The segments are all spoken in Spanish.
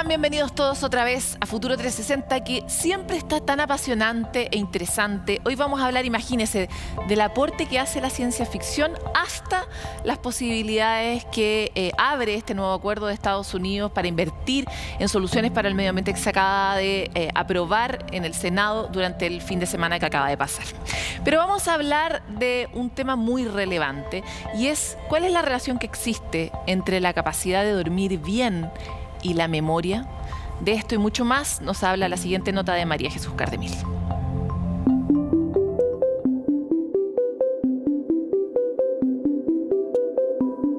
están? Bienvenidos todos otra vez a Futuro 360, que siempre está tan apasionante e interesante. Hoy vamos a hablar, imagínense, del aporte que hace la ciencia ficción hasta las posibilidades que abre este nuevo acuerdo de Estados Unidos para invertir en soluciones para el medio ambiente que se acaba de aprobar en el Senado durante el fin de semana que acaba de pasar. Pero vamos a hablar de un tema muy relevante, y es cuál es la relación que existe entre la capacidad de dormir bien y la memoria. De esto y mucho más nos habla la siguiente nota de María Jesús Cardemil.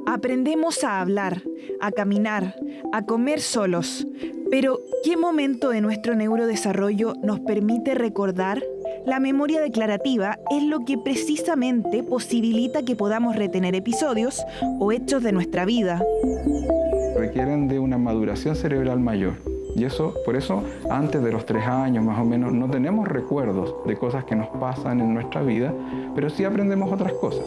Aprendemos a hablar, a caminar, a comer solos. Pero, ¿qué momento de nuestro neurodesarrollo nos permite recordar? La memoria declarativa es lo que precisamente posibilita que podamos retener episodios o hechos de nuestra vida. Requieren de una maduración cerebral mayor. Y por eso, antes de los 3 años más o menos, no tenemos recuerdos de cosas que nos pasan en nuestra vida, pero sí aprendemos otras cosas.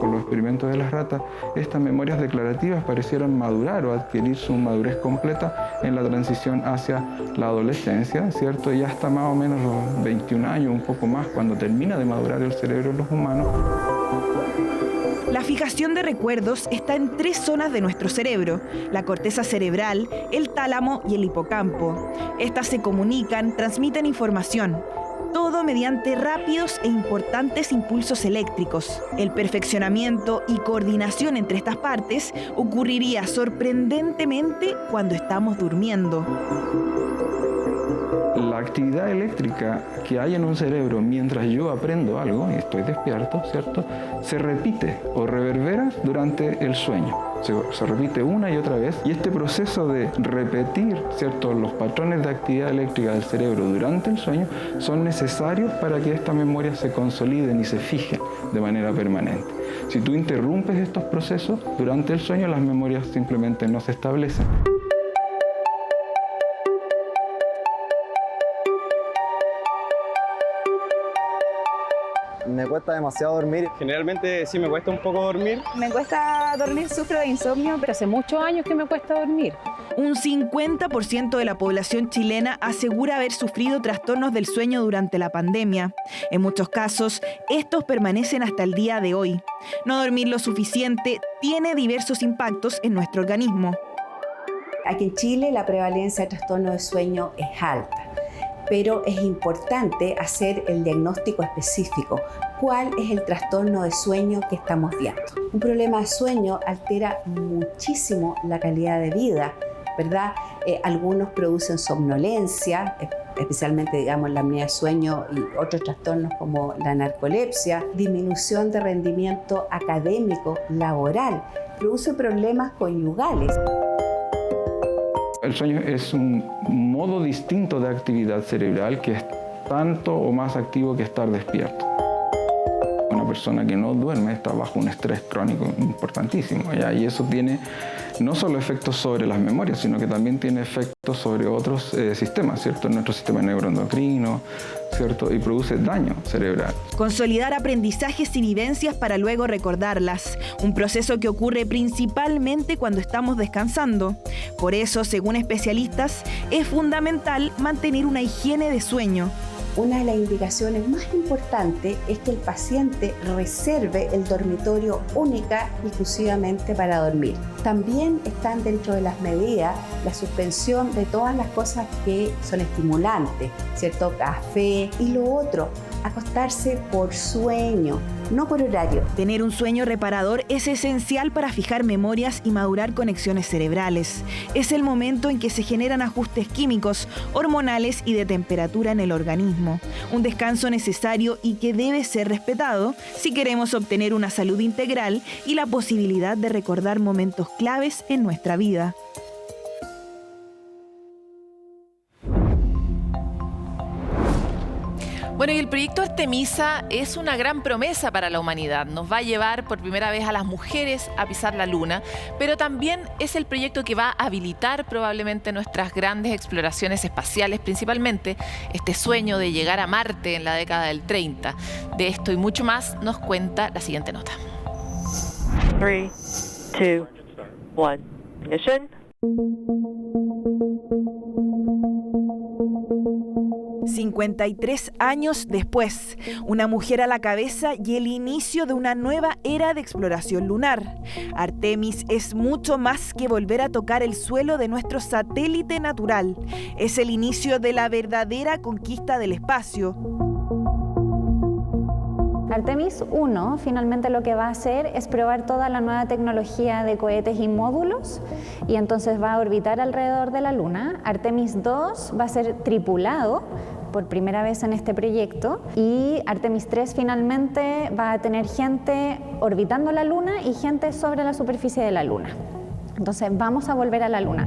Con los experimentos de las ratas, estas memorias declarativas parecieron madurar o adquirir su madurez completa en la transición hacia la adolescencia, ¿cierto? Y hasta más o menos los 21 años, un poco más, cuando termina de madurar el cerebro de los humanos. La fijación de recuerdos está en 3 zonas de nuestro cerebro: la corteza cerebral, el tálamo y el hipocampo. Estas se comunican, transmiten información, todo mediante rápidos e importantes impulsos eléctricos. El perfeccionamiento y coordinación entre estas partes ocurriría sorprendentemente cuando estamos durmiendo. La actividad eléctrica que hay en un cerebro mientras yo aprendo algo y estoy despierto, ¿cierto?, se repite o reverbera durante el sueño. Se repite una y otra vez, y este proceso de repetir, ¿cierto?, los patrones de actividad eléctrica del cerebro durante el sueño son necesarios para que estas memorias se consoliden y se fijen de manera permanente. Si tú interrumpes estos procesos durante el sueño, las memorias simplemente no se establecen. Me cuesta demasiado dormir. Generalmente sí me cuesta un poco dormir. Me cuesta dormir, sufro de insomnio, pero hace muchos años que me cuesta dormir. Un 50% de la población chilena asegura haber sufrido trastornos del sueño durante la pandemia. En muchos casos, estos permanecen hasta el día de hoy. No dormir lo suficiente tiene diversos impactos en nuestro organismo. Aquí en Chile la prevalencia de trastorno de sueño es alta, pero es importante hacer el diagnóstico específico. ¿Cuál es el trastorno de sueño que estamos viendo? Un problema de sueño altera muchísimo la calidad de vida, ¿verdad? Algunos producen somnolencia, especialmente, digamos, la apnea de sueño y otros trastornos como la narcolepsia, disminución de rendimiento académico, laboral, produce problemas conyugales. El sueño es un modo distinto de actividad cerebral que es tanto o más activo que estar despierto. Una persona que no duerme está bajo un estrés crónico importantísimo, ¿ya? Y eso tiene no solo efectos sobre las memorias, sino que también tiene efectos sobre otros sistemas, ¿cierto? Nuestro sistema neuroendocrino, ¿cierto? Y produce daño cerebral. Consolidar aprendizajes y vivencias para luego recordarlas, un proceso que ocurre principalmente cuando estamos descansando. Por eso, según especialistas, es fundamental mantener una higiene de sueño. Una de las indicaciones más importantes es que el paciente reserve el dormitorio única y exclusivamente para dormir. También están dentro de las medidas la suspensión de todas las cosas que son estimulantes, ¿cierto? Café y lo otro, acostarse por sueño, no por horario. Tener un sueño reparador es esencial para fijar memorias y madurar conexiones cerebrales. Es el momento en que se generan ajustes químicos, hormonales y de temperatura en el organismo. Un descanso necesario y que debe ser respetado si queremos obtener una salud integral y la posibilidad de recordar momentos claves en nuestra vida. Bueno, y el proyecto Artemisa es una gran promesa para la humanidad. Nos va a llevar por primera vez a las mujeres a pisar la Luna, pero también es el proyecto que va a habilitar probablemente nuestras grandes exploraciones espaciales, principalmente este sueño de llegar a Marte en la década del 30. De esto y mucho más nos cuenta la siguiente nota. 3, 2, 1, ignition. «53 años después, una mujer a la cabeza y el inicio de una nueva era de exploración lunar. Artemis es mucho más que volver a tocar el suelo de nuestro satélite natural. Es el inicio de la verdadera conquista del espacio». Artemis 1 finalmente lo que va a hacer es probar toda la nueva tecnología de cohetes y módulos y entonces va a orbitar alrededor de la Luna. Artemis 2 va a ser tripulado por primera vez en este proyecto y Artemis 3 finalmente va a tener gente orbitando la Luna y gente sobre la superficie de la Luna. Entonces vamos a volver a la Luna.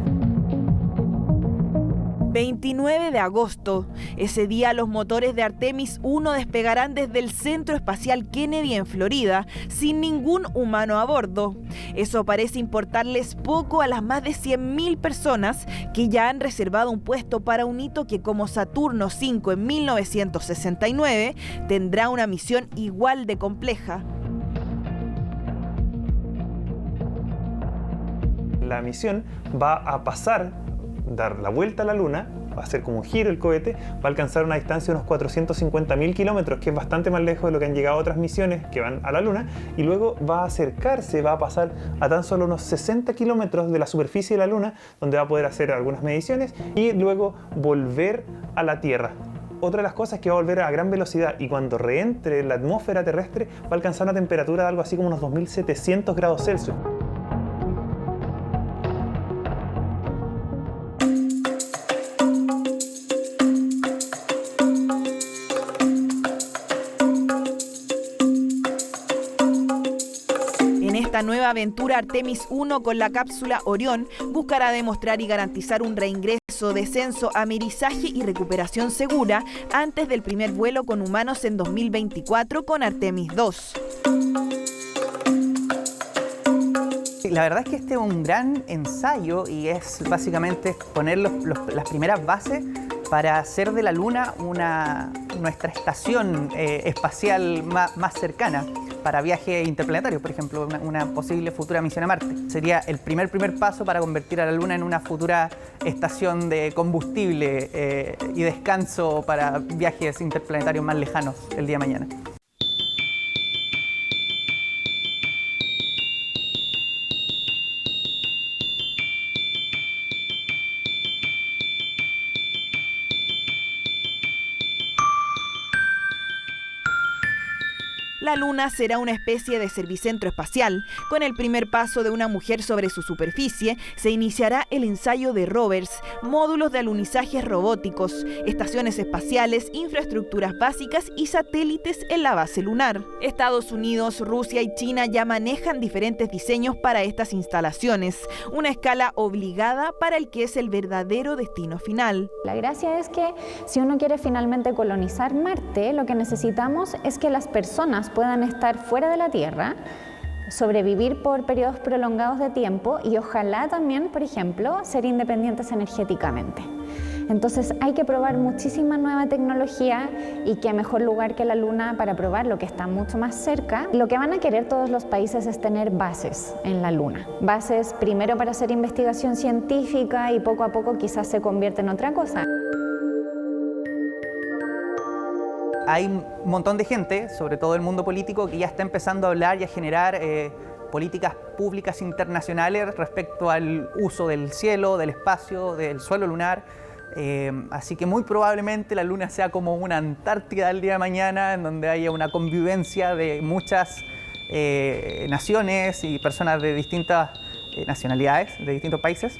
29 de agosto. Ese día los motores de Artemis 1 despegarán desde el Centro Espacial Kennedy en Florida, sin ningún humano a bordo. Eso parece importarles poco a las más de 100.000 personas que ya han reservado un puesto para un hito que, como Saturno 5 en 1969, tendrá una misión igual de compleja. La misión va a dar la vuelta a la Luna, va a hacer como un giro el cohete, va a alcanzar una distancia de unos 450.000 kilómetros, que es bastante más lejos de lo que han llegado otras misiones que van a la Luna, y luego va a acercarse, va a pasar a tan solo unos 60 kilómetros de la superficie de la Luna, donde va a poder hacer algunas mediciones y luego volver a la Tierra. Otra de las cosas es que va a volver a gran velocidad y cuando reentre en la atmósfera terrestre va a alcanzar una temperatura de algo así como unos 2700 grados Celsius. Esta nueva aventura Artemis 1 con la cápsula Orión buscará demostrar y garantizar un reingreso, descenso, amerizaje y recuperación segura antes del primer vuelo con humanos en 2024 con Artemis 2. La verdad es que este es un gran ensayo y es básicamente poner las primeras bases para hacer de la Luna nuestra estación espacial más cercana para viajes interplanetarios, por ejemplo, una posible futura misión a Marte. Sería el primer paso para convertir a la Luna en una futura estación de combustible y descanso para viajes interplanetarios más lejanos el día de mañana. La Luna será una especie de servicentro espacial. Con el primer paso de una mujer sobre su superficie, se iniciará el ensayo de rovers, módulos de alunizajes robóticos, estaciones espaciales, infraestructuras básicas y satélites en la base lunar. Estados Unidos, Rusia y China ya manejan diferentes diseños para estas instalaciones, una escala obligada para el que es el verdadero destino final. La gracia es que si uno quiere finalmente colonizar Marte, lo que necesitamos es que las personas puedan estar fuera de la Tierra, sobrevivir por periodos prolongados de tiempo y ojalá también, por ejemplo, ser independientes energéticamente. Entonces hay que probar muchísima nueva tecnología y qué mejor lugar que la Luna para probar lo que está mucho más cerca. Lo que van a querer todos los países es tener bases en la Luna. Bases primero para hacer investigación científica y poco a poco quizás se convierte en otra cosa. Hay un montón de gente, sobre todo el mundo político, que ya está empezando a hablar y a generar políticas públicas internacionales respecto al uso del cielo, del espacio, del suelo lunar. Así que muy probablemente la Luna sea como una Antártida del día de mañana, en donde haya una convivencia de muchas naciones y personas de distintas nacionalidades, de distintos países.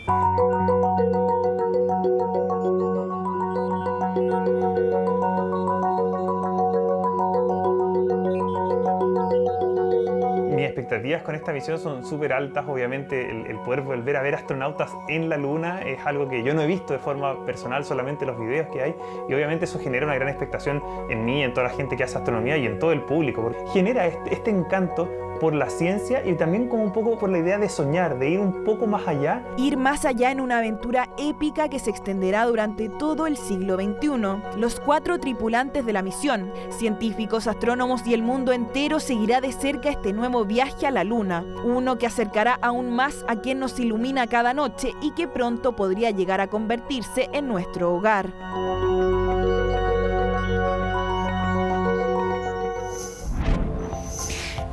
Mis expectativas con esta misión son súper altas. Obviamente el poder volver a ver astronautas en la Luna es algo que yo no he visto de forma personal, solamente los videos que hay, y obviamente eso genera una gran expectación en mí, en toda la gente que hace astronomía y en todo el público, porque genera este encanto por la ciencia y también como un poco por la idea de soñar, de ir un poco más allá. Ir más allá en una aventura épica que se extenderá durante todo el siglo XXI. Los 4 tripulantes de la misión, científicos, astrónomos y el mundo entero seguirá de cerca este nuevo viaje a la Luna. Uno que acercará aún más a quien nos ilumina cada noche y que pronto podría llegar a convertirse en nuestro hogar.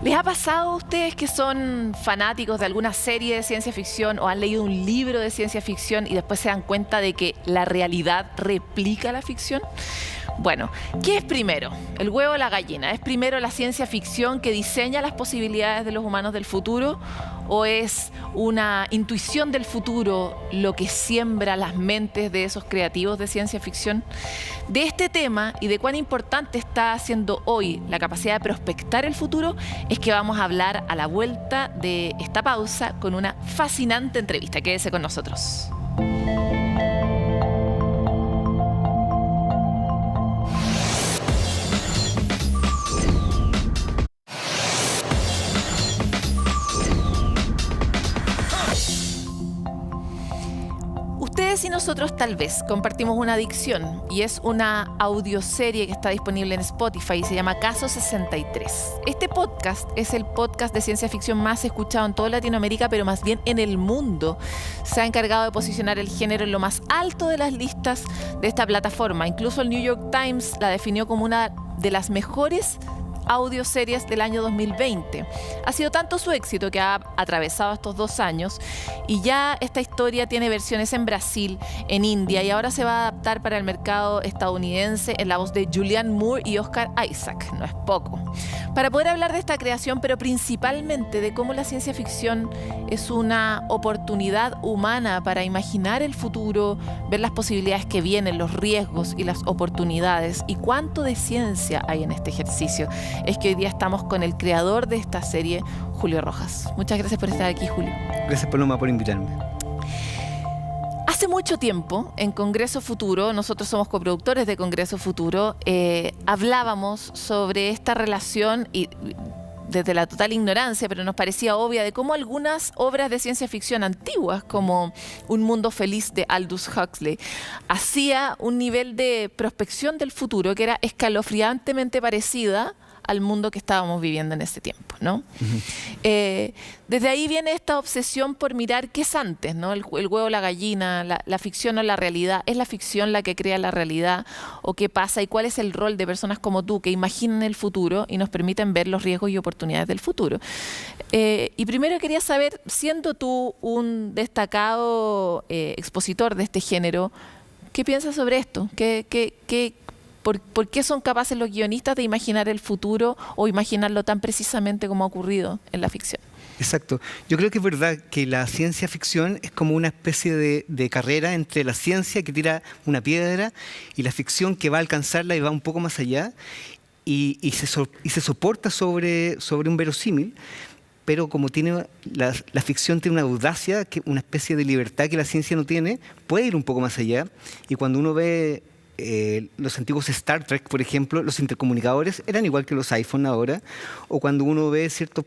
¿Les ha pasado a ustedes que son fanáticos de alguna serie de ciencia ficción o han leído un libro de ciencia ficción y después se dan cuenta de que la realidad replica la ficción? Bueno, ¿qué es primero? ¿El huevo o la gallina? ¿Es primero la ciencia ficción que diseña las posibilidades de los humanos del futuro? ¿O es una intuición del futuro lo que siembra las mentes de esos creativos de ciencia ficción? De este tema y de cuán importante está siendo hoy la capacidad de prospectar el futuro es que vamos a hablar a la vuelta de esta pausa con una fascinante entrevista. Quédese con nosotros. Ustedes y nosotros tal vez compartimos una adicción y es una audioserie que está disponible en Spotify y se llama Caso 63. Este podcast es el podcast de ciencia ficción más escuchado en toda Latinoamérica, pero más bien en el mundo. Se ha encargado de posicionar el género en lo más alto de las listas de esta plataforma. Incluso el New York Times la definió como una de las mejores audioseries del año 2020. Ha sido tanto su éxito que ha atravesado estos 2 años y ya esta historia tiene versiones en Brasil, en India y ahora se va a adaptar para el mercado estadounidense en la voz de Julianne Moore y Oscar Isaac. No es poco. Para poder hablar de esta creación, pero principalmente de cómo la ciencia ficción es una oportunidad humana para imaginar el futuro, ver las posibilidades que vienen, los riesgos y las oportunidades y cuánto de ciencia hay en este ejercicio, es que hoy día estamos con el creador de esta serie, Julio Rojas. Muchas gracias por estar aquí, Julio. Gracias, Paloma, por invitarme. Hace mucho tiempo, en Congreso Futuro, nosotros somos coproductores de Congreso Futuro, hablábamos sobre esta relación y desde la total ignorancia, pero nos parecía obvia, de cómo algunas obras de ciencia ficción antiguas, como Un mundo feliz de Aldous Huxley, hacía un nivel de prospección del futuro que era escalofriantemente parecida al mundo que estábamos viviendo en ese tiempo, ¿no? Desde ahí viene esta obsesión por mirar qué es antes, ¿no? El huevo o la gallina, la ficción o la realidad. ¿Es la ficción la que crea la realidad? ¿O qué pasa? ¿Y cuál es el rol de personas como tú que imaginan el futuro y nos permiten ver los riesgos y oportunidades del futuro? Y primero quería saber, siendo tú un destacado expositor de este género, ¿qué piensas sobre esto? ¿Por qué son capaces los guionistas de imaginar el futuro o imaginarlo tan precisamente como ha ocurrido en la ficción? Exacto. Yo creo que es verdad que la ciencia ficción es como una especie de carrera entre la ciencia que tira una piedra y la ficción que va a alcanzarla y va un poco más allá y se soporta sobre un verosímil. Pero como tiene la ficción tiene una audacia, una especie de libertad que la ciencia no tiene, puede ir un poco más allá. Y cuando uno ve los antiguos Star Trek, por ejemplo, los intercomunicadores eran igual que los iPhone ahora, o cuando uno ve ciertos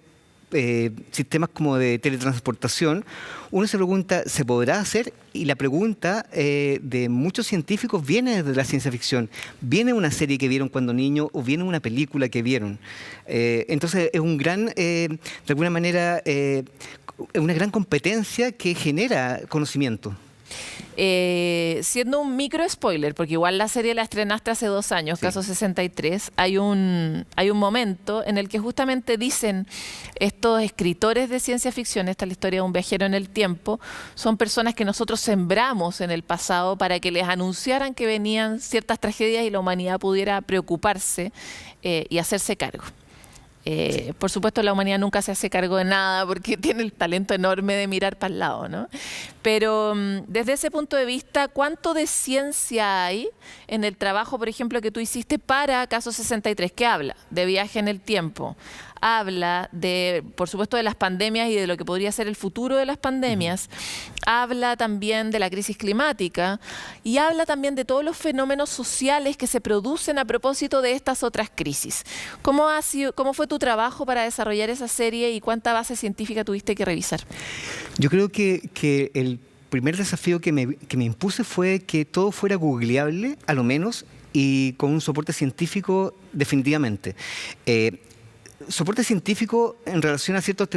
sistemas como de teletransportación, uno se pregunta, ¿se podrá hacer? Y la pregunta de muchos científicos viene desde la ciencia ficción. Viene una serie que vieron cuando niños o viene una película que vieron. Entonces es un gran, de alguna manera, una gran competencia que genera conocimiento. Siendo un micro spoiler, porque igual la serie la estrenaste hace 2 años, sí. Caso 63, hay un momento en el que justamente dicen estos escritores de ciencia ficción, esta es la historia de un viajero en el tiempo, son personas que nosotros sembramos en el pasado para que les anunciaran que venían ciertas tragedias y la humanidad pudiera preocuparse y hacerse cargo. Por supuesto, la humanidad nunca se hace cargo de nada porque tiene el talento enorme de mirar para el lado, ¿no? Pero desde ese punto de vista, ¿cuánto de ciencia hay en el trabajo, por ejemplo, que tú hiciste para Caso 63? ¿Qué habla? De viaje en el tiempo. habla de, por supuesto, de las pandemias y de lo que podría ser el futuro de las pandemias, habla también de la crisis climática y habla también de todos los fenómenos sociales que se producen a propósito de estas otras crisis. ¿Cómo fue tu trabajo para desarrollar esa serie y cuánta base científica tuviste que revisar? Yo creo que el primer desafío que me impuse fue que todo fuera googleable, a lo menos, y con un soporte científico definitivamente. Soporte científico en relación a ciertas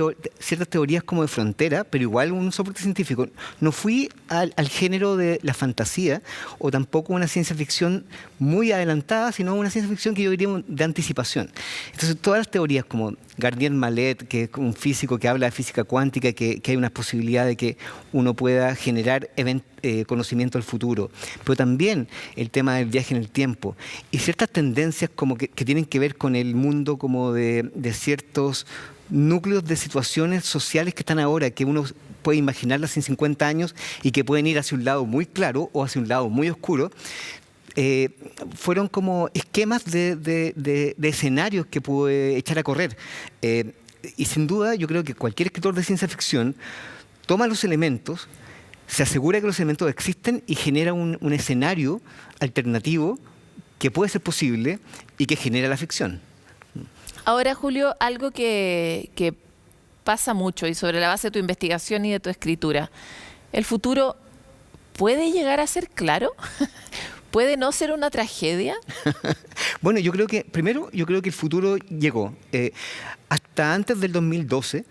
teorías como de frontera, pero igual un soporte científico. No fui al género de la fantasía o tampoco una ciencia ficción muy adelantada, sino una ciencia ficción que yo diría de anticipación. Entonces todas las teorías como Garnier Mallet, que es un físico que habla de física cuántica, que hay una posibilidad de que uno pueda generar conocimiento del futuro, pero también el tema del viaje en el tiempo y ciertas tendencias como que tienen que ver con el mundo como de ciertos núcleos de situaciones sociales que están ahora, que uno puede imaginarlas en 50 años y que pueden ir hacia un lado muy claro o hacia un lado muy oscuro. Fueron como esquemas de escenarios que pude echar a correr. Y sin duda yo creo que cualquier escritor de ciencia ficción toma los elementos, se asegura que los elementos existen y genera un escenario alternativo que puede ser posible y que genera la ficción. Ahora, Julio, algo que pasa mucho y sobre la base de tu investigación y de tu escritura, ¿el futuro puede llegar a ser claro? ¿Puede no ser una tragedia? Bueno, yo creo que, primero, el futuro llegó. Hasta antes del 2012,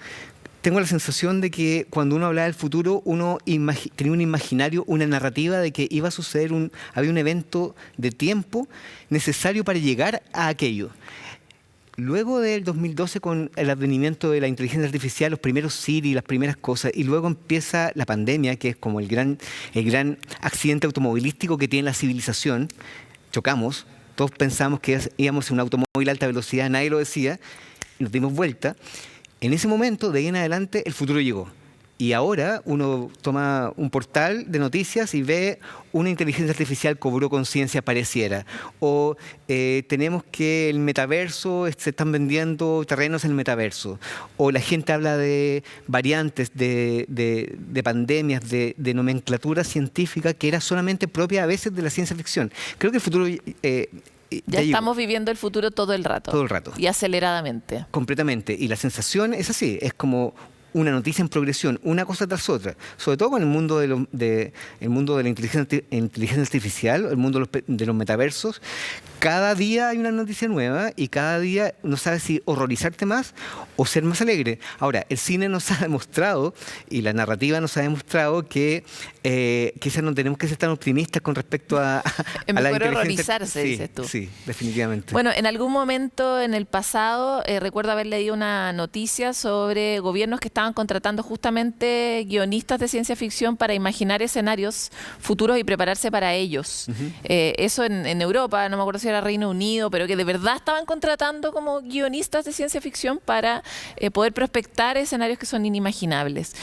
tengo la sensación de que cuando uno hablaba del futuro, uno tenía un imaginario, una narrativa de que iba a suceder había un evento de tiempo necesario para llegar a aquello. Luego del 2012, con el advenimiento de la inteligencia artificial, los primeros Siri, las primeras cosas, y luego empieza la pandemia, que es como el gran accidente automovilístico que tiene la civilización. Chocamos, todos pensamos que íbamos en un automóvil a alta velocidad, nadie lo decía, y nos dimos vuelta. En ese momento, de ahí en adelante, el futuro llegó. Y ahora uno toma un portal de noticias y ve una inteligencia artificial cobró conciencia, pareciera. O tenemos que el metaverso, se están vendiendo terrenos en el metaverso. O la gente habla de variantes, de pandemias, de nomenclatura científica que era solamente propia a veces de la ciencia ficción. Creo que el futuro... Ya estamos viviendo el futuro todo el rato. Todo el rato. Y aceleradamente. Completamente. Y la sensación es así, es como una noticia en progresión, una cosa tras otra. Sobre todo con el mundo de la inteligencia artificial, el mundo de los metaversos. Cada día hay una noticia nueva y cada día no sabes si horrorizarte más o ser más alegre. Ahora, el cine nos ha demostrado y la narrativa nos ha demostrado que quizás no tenemos que ser tan optimistas con respecto a la inteligencia. Horrorizarse, sí, dices tú. Sí, definitivamente. Bueno, en algún momento en el pasado recuerdo haber leído una noticia sobre gobiernos que estaban contratando justamente guionistas de ciencia ficción para imaginar escenarios futuros y prepararse para ellos. Eso en Europa, no me acuerdo si era Reino Unido, pero que de verdad estaban contratando como guionistas de ciencia ficción para poder prospectar escenarios que son inimaginables.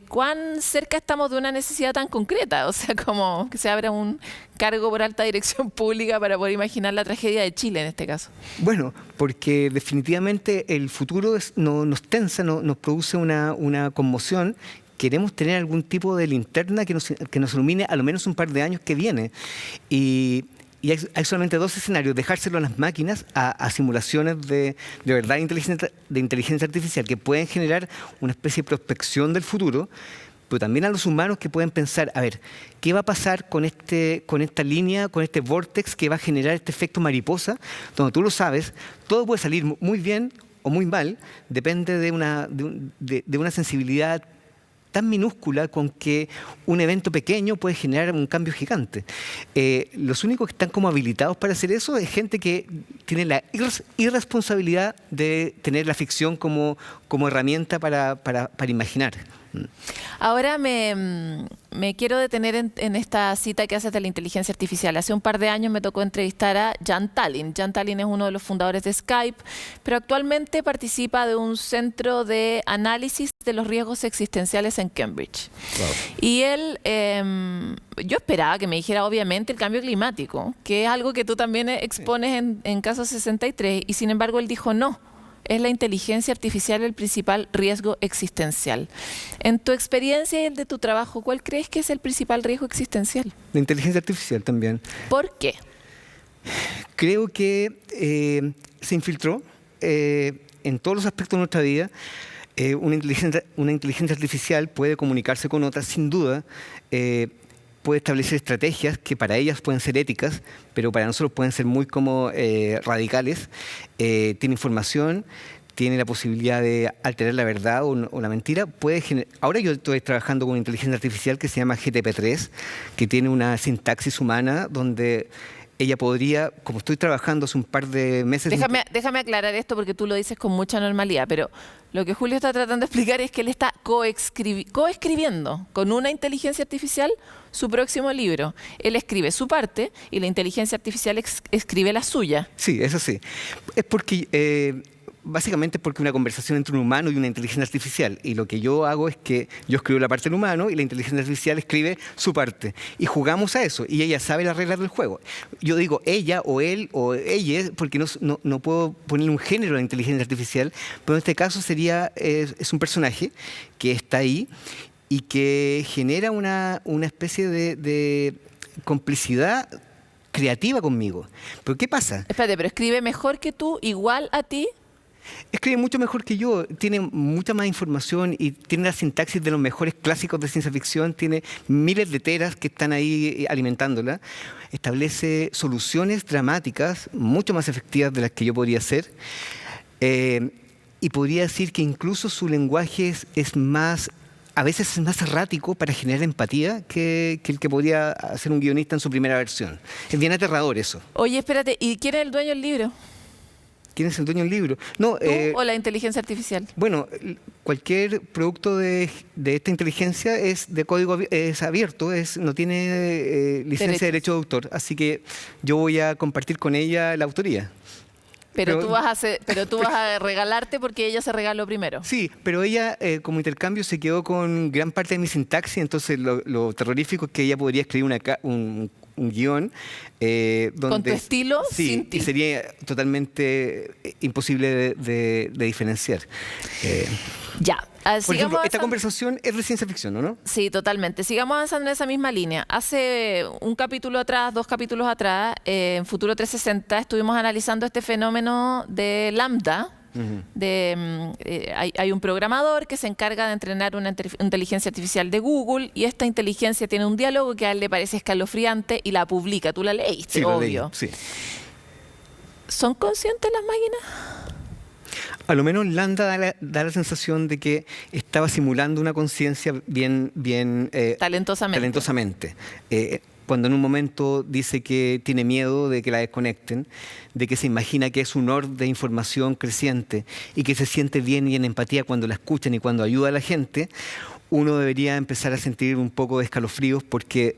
¿Cuán cerca estamos de una necesidad tan concreta? O sea, como que se abra un cargo por alta dirección pública para poder imaginar la tragedia de Chile en este caso. Bueno, porque definitivamente el futuro nos tensa, nos produce una conmoción. Queremos tener algún tipo de linterna que nos ilumine a lo menos un par de años que viene. Y hay solamente dos escenarios: dejárselo a las máquinas, a simulaciones de verdad de inteligencia artificial que pueden generar una especie de prospección del futuro, pero también a los humanos que pueden pensar, a ver, ¿qué va a pasar con esta línea, con este vórtex que va a generar este efecto mariposa? Donde tú lo sabes, todo puede salir muy bien o muy mal, depende de una sensibilidad tan minúscula con que un evento pequeño puede generar un cambio gigante. Los únicos que están como habilitados para hacer eso es gente que tiene la irresponsabilidad de tener la ficción como herramienta para imaginar. Ahora me quiero detener en esta cita que haces de la inteligencia artificial. Hace un par de años me tocó entrevistar a Jan Tallinn. Jan Tallinn es uno de los fundadores de Skype, pero actualmente participa de un centro de análisis de los riesgos existenciales en Cambridge. Wow. Y él, yo esperaba que me dijera obviamente el cambio climático, que es algo que tú también expones en Caso 63, y sin embargo él dijo no. es la inteligencia artificial el principal riesgo existencial. En tu experiencia y el de tu trabajo, ¿cuál crees que es el principal riesgo existencial? La inteligencia artificial también. ¿Por qué? Creo que se infiltró en todos los aspectos de nuestra vida. Una inteligencia artificial puede comunicarse con otras, sin duda. Puede establecer estrategias que para ellas pueden ser éticas, pero para nosotros pueden ser muy como radicales. Tiene información, tiene la posibilidad de alterar la verdad o la mentira. Ahora yo estoy trabajando con una inteligencia artificial que se llama GTP3, que tiene una sintaxis humana donde ella podría, como estoy trabajando hace un par de meses... Déjame aclarar esto porque tú lo dices con mucha normalidad, pero lo que Julio está tratando de explicar es que él está coescribiendo con una inteligencia artificial su próximo libro. Él escribe su parte y la inteligencia artificial escribe la suya. Sí, eso sí. Es porque... básicamente porque una conversación entre un humano y una inteligencia artificial. Y lo que yo hago es que yo escribo la parte del humano y la inteligencia artificial escribe su parte. Y jugamos a eso. Y ella sabe las reglas del juego. Yo digo ella o él o ella porque no puedo ponerle un género a la inteligencia artificial. Pero en este caso es un personaje que está ahí y que genera una especie de complicidad creativa conmigo. Pero ¿qué pasa? Espérate, pero escribe mejor que tú, igual a ti. Escribe mucho mejor que yo, tiene mucha más información y tiene la sintaxis de los mejores clásicos de ciencia ficción, tiene miles de teras que están ahí alimentándola, establece soluciones dramáticas mucho más efectivas de las que yo podría hacer y podría decir que incluso su lenguaje es más... A veces es más errático para generar empatía que el que podría hacer un guionista en su primera versión. Es bien aterrador eso. Oye, espérate, ¿y quién es el dueño del libro? ¿Quién es el dueño del libro? No, ¿Tú o la inteligencia artificial? Bueno, cualquier producto de esta inteligencia es de código es abierto, no tiene licencia de derecho de autor, así que yo voy a compartir con ella la autoría. Pero tú vas a regalarte porque ella se regaló primero. Sí, pero ella como intercambio se quedó con gran parte de mi sintaxis, entonces lo terrorífico es que ella podría escribir un guión donde, con tu estilo, sí, sin ti. Y sería totalmente imposible de diferenciar. Ya. Por ejemplo, esta conversación es de ciencia ficción, ¿no? Sí, totalmente. Sigamos avanzando en esa misma línea. Hace un capítulo atrás, 2 capítulos atrás, en Futuro 360, estuvimos analizando este fenómeno de Lambda. Hay un programador que se encarga de entrenar una inteligencia artificial de Google y esta inteligencia tiene un diálogo que a él le parece escalofriante y la publica. Tú la leíste, sí, obvio. Sí. ¿Son conscientes las máquinas? A lo menos Lambda da la sensación de que estaba simulando una conciencia bien talentosamente. Cuando en un momento dice que tiene miedo de que la desconecten, de que se imagina que es un hor de información creciente y que se siente bien y en empatía cuando la escuchan y cuando ayuda a la gente, uno debería empezar a sentir un poco de escalofríos porque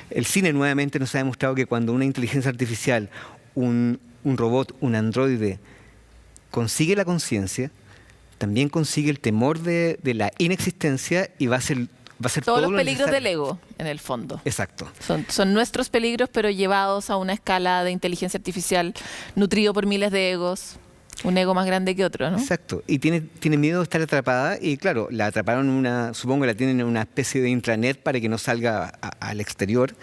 el cine nuevamente nos ha demostrado que cuando una inteligencia artificial, un robot, un androide, consigue la conciencia, también consigue el temor de la inexistencia y va a ser todos los peligros del ego, en el fondo. Exacto. Son nuestros peligros, pero llevados a una escala de inteligencia artificial nutrido por miles de egos. Un ego más grande que otro, ¿no? Exacto. Y tiene miedo de estar atrapada y claro, la atraparon supongo que la tienen en una especie de intranet para que no salga al exterior.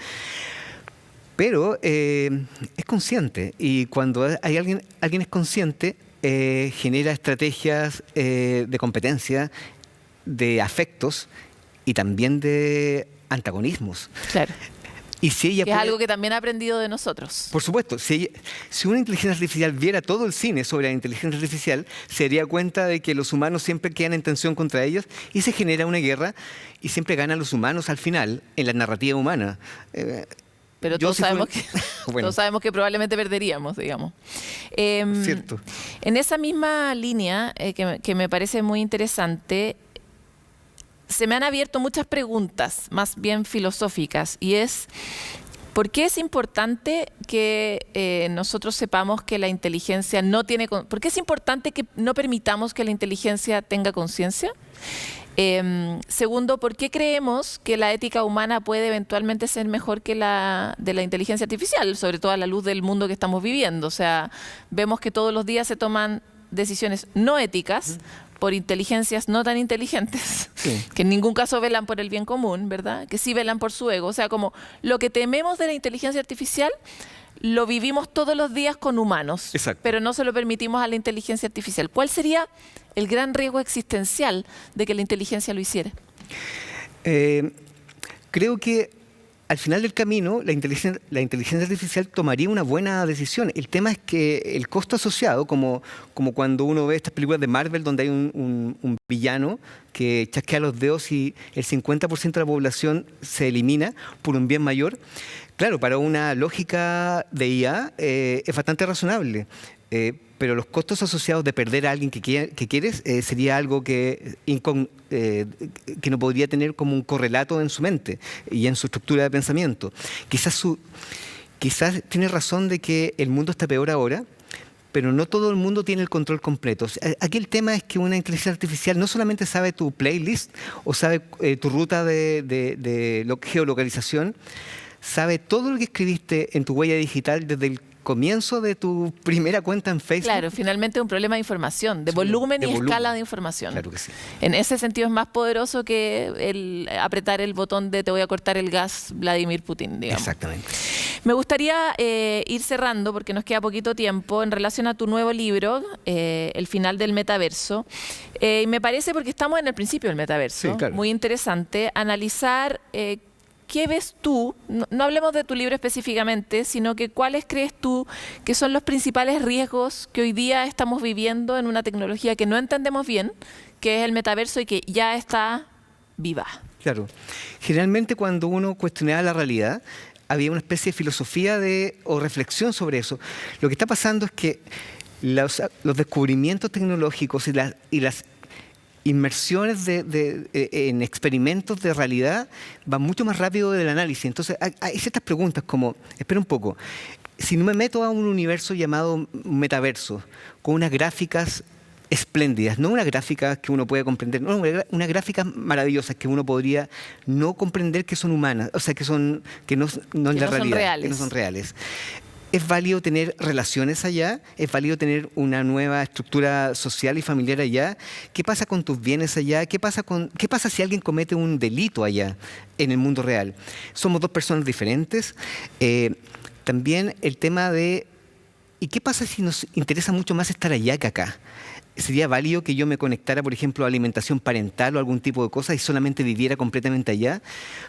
Pero es consciente y cuando alguien es consciente genera estrategias de competencia, de afectos y también de antagonismos. Claro. Y si ella es algo que también ha aprendido de nosotros. Por supuesto. Si una inteligencia artificial viera todo el cine sobre la inteligencia artificial, se daría cuenta de que los humanos siempre quedan en tensión contra ellos y se genera una guerra y siempre ganan los humanos al final en la narrativa humana. Pero todos sabemos que probablemente perderíamos, digamos. Cierto. En esa misma línea, que me parece muy interesante, se me han abierto muchas preguntas, más bien filosóficas, y es, ¿por qué es importante que nosotros sepamos que la inteligencia no tiene... ¿Por qué es importante que no permitamos que la inteligencia tenga conciencia? Segundo, ¿por qué creemos que la ética humana puede eventualmente ser mejor que la de la inteligencia artificial, sobre todo a la luz del mundo que estamos viviendo? O sea, vemos que todos los días se toman decisiones no éticas por inteligencias no tan inteligentes, que en ningún caso velan por el bien común, ¿verdad? Que sí velan por su ego. O sea, como lo que tememos de la inteligencia artificial lo vivimos todos los días con humanos, pero no se lo permitimos a la inteligencia artificial. ¿Cuál sería el gran riesgo existencial de que la inteligencia lo hiciera? Creo que al final del camino la inteligencia artificial tomaría una buena decisión. El tema es que el costo asociado, como cuando uno ve estas películas de Marvel donde hay un villano que chasquea los dedos y el 50% de la población se elimina por un bien mayor. Claro, para una lógica de IA es bastante razonable. Pero los costos asociados de perder a alguien que quieres sería algo que no podría tener como un correlato en su mente y en su estructura de pensamiento. Quizás tiene razón de que el mundo está peor ahora, pero no todo el mundo tiene el control completo. Aquí el tema es que una inteligencia artificial no solamente sabe tu playlist o sabe tu ruta de geolocalización, sabe todo lo que escribiste en tu huella digital desde el comienzo de tu primera cuenta en Facebook. Claro, finalmente es un problema de información, de volumen y escala de información. Claro que sí. En ese sentido es más poderoso que el apretar el botón de te voy a cortar el gas, Vladimir Putin, digamos. Exactamente. Me gustaría ir cerrando, porque nos queda poquito tiempo, en relación a tu nuevo libro, El final del metaverso. Y me parece, porque estamos en el principio del metaverso, sí, claro, muy interesante, analizar ¿qué ves tú? No hablemos de tu libro específicamente, sino que cuáles crees tú que son los principales riesgos que hoy día estamos viviendo en una tecnología que no entendemos bien, que es el metaverso y que ya está viva. Claro. Generalmente cuando uno cuestionaba la realidad, había una especie de filosofía o reflexión sobre eso. Lo que está pasando es que los descubrimientos tecnológicos y las inmersiones en experimentos de realidad van mucho más rápido del análisis. Entonces hay ciertas preguntas como, espera un poco, si no me meto a un universo llamado metaverso, con unas gráficas espléndidas, no unas gráficas que uno puede comprender, no, unas gráficas maravillosas que uno podría no comprender que son humanas, o sea, que no es la realidad, que no son reales. ¿Es válido tener relaciones allá? ¿Es válido tener una nueva estructura social y familiar allá? ¿Qué pasa con tus bienes allá? ¿Qué pasa si alguien comete un delito allá en el mundo real? Somos dos personas diferentes. También el tema de ¿y qué pasa si nos interesa mucho más estar allá que acá? ¿Sería válido que yo me conectara, por ejemplo, a alimentación parental o algún tipo de cosa y solamente viviera completamente allá?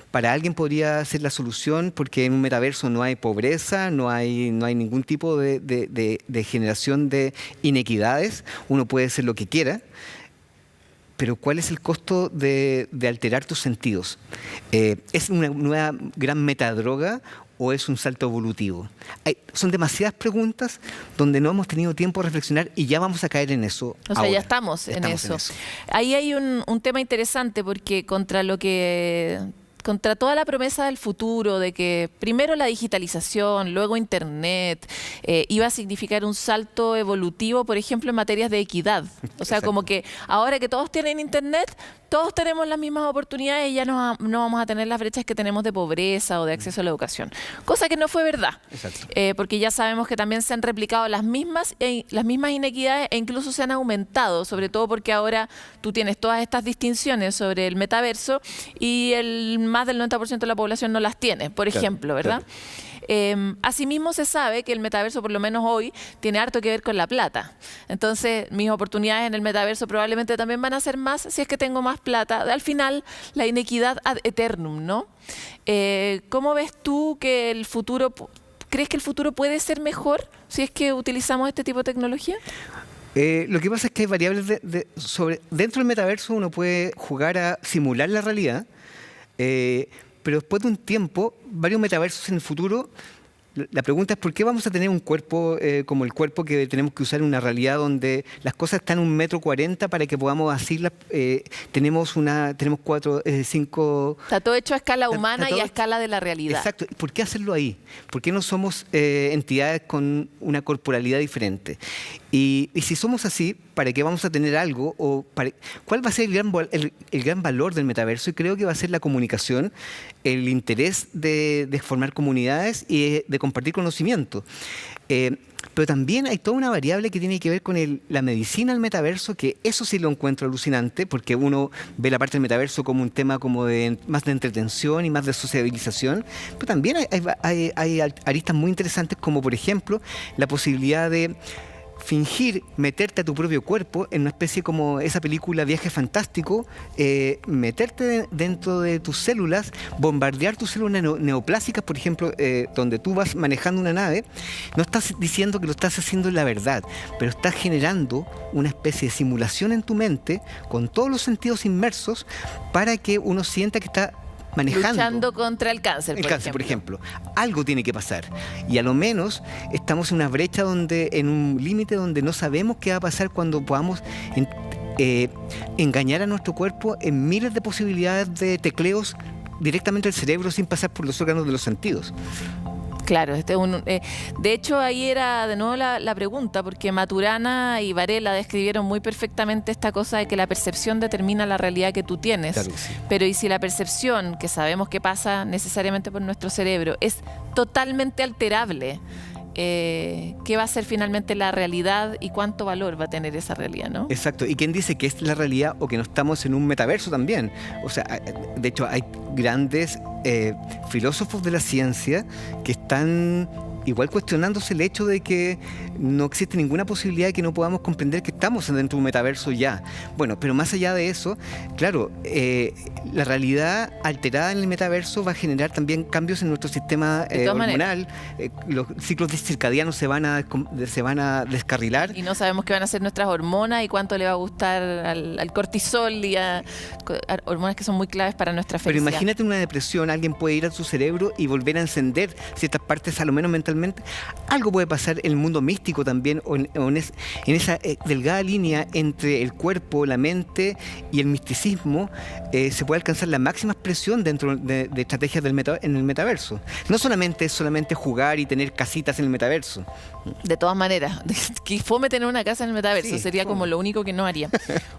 Para alguien podría ser la solución porque en un metaverso no hay pobreza, no hay ningún tipo de generación de inequidades. Uno puede hacer lo que quiera. Pero ¿cuál es el costo de alterar tus sentidos? ¿Es una nueva gran metadroga o es un salto evolutivo? Son demasiadas preguntas donde no hemos tenido tiempo de reflexionar y ya vamos a caer en eso. O sea, ahora. ya estamos en eso. Ahí hay un tema interesante porque contra toda la promesa del futuro, de que primero la digitalización, luego Internet, iba a significar un salto evolutivo, por ejemplo, en materias de equidad. O sea, como que ahora que todos tienen Internet, todos tenemos las mismas oportunidades y ya no vamos a tener las brechas que tenemos de pobreza o de acceso a la educación. Cosa que no fue verdad. Porque ya sabemos que también se han replicado las mismas inequidades e incluso se han aumentado, sobre todo porque ahora tú tienes todas estas distinciones sobre el metaverso y más del 90% de la población no las tiene, por ejemplo, ¿verdad? Asimismo se sabe que el metaverso, por lo menos hoy, tiene harto que ver con la plata. Entonces, mis oportunidades en el metaverso probablemente también van a ser más si es que tengo más plata. Al final, la inequidad ad eternum, ¿no? ¿Cómo ves tú que el futuro, crees que el futuro puede ser mejor si es que utilizamos este tipo de tecnología? Lo que pasa es que hay variables dentro del metaverso uno puede jugar a simular la realidad, pero después de un tiempo, varios metaversos en el futuro, La pregunta es: ¿por qué vamos a tener un cuerpo como el cuerpo que tenemos que usar en una realidad donde las cosas están 1,40 m para que podamos asirlas? Tenemos 5... Está todo hecho a escala humana y a escala de la realidad. Exacto. ¿Por qué hacerlo ahí? ¿Por qué no somos entidades con una corporalidad diferente? Y si somos así, ¿para qué vamos a tener algo? ¿Cuál va a ser el gran valor del metaverso? Y creo que va a ser la comunicación, el interés de formar comunidades y de compartir conocimiento. Pero también hay toda una variable que tiene que ver con la medicina del metaverso, que eso sí lo encuentro alucinante, porque uno ve la parte del metaverso como un tema como más de entretención y más de sociabilización, pero también hay aristas muy interesantes, como por ejemplo la posibilidad de fingir meterte a tu propio cuerpo en una especie como esa película Viaje Fantástico, meterte dentro de tus células, bombardear tus células neoplásicas, por ejemplo, donde tú vas manejando una nave. No estás diciendo que lo estás haciendo en la verdad, pero estás generando una especie de simulación en tu mente con todos los sentidos inmersos para que uno sienta que está manejando. Luchando contra el cáncer, por ejemplo. Algo tiene que pasar. Y a lo menos estamos en una brecha en un límite donde no sabemos qué va a pasar cuando podamos engañar a nuestro cuerpo en miles de posibilidades de tecleos directamente al cerebro sin pasar por los órganos de los sentidos. Claro, de hecho ahí era de nuevo la pregunta, porque Maturana y Varela describieron muy perfectamente esta cosa de que la percepción determina la realidad que tú tienes. Claro que sí. Pero ¿y si la percepción, que sabemos que pasa necesariamente por nuestro cerebro, es totalmente alterable? ¿Qué va a ser finalmente la realidad y cuánto valor va a tener esa realidad, ¿no? Exacto. ¿Y quién dice que es la realidad o que no estamos en un metaverso también? O sea, de hecho hay grandes filósofos de la ciencia que están igual cuestionándose el hecho de que no existe ninguna posibilidad de que no podamos comprender que estamos dentro de un metaverso ya. Bueno, pero más allá de eso, claro, la realidad alterada en el metaverso va a generar también cambios en nuestro sistema hormonal. Los ciclos circadianos se van a descarrilar. Y no sabemos qué van a hacer nuestras hormonas y cuánto le va a gustar al cortisol y a hormonas que son muy claves para nuestra felicidad. Pero imagínate una depresión, alguien puede ir a su cerebro y volver a encender ciertas partes, a lo menos mentalmente. Algo puede pasar en el mundo místico también, o en esa delgada línea entre el cuerpo, la mente y el misticismo. Se puede alcanzar la máxima expresión dentro de estrategias en el metaverso. No solamente es jugar y tener casitas en el metaverso. De todas maneras, que fome tener una casa en el metaverso, sí, sería como lo único que no haría.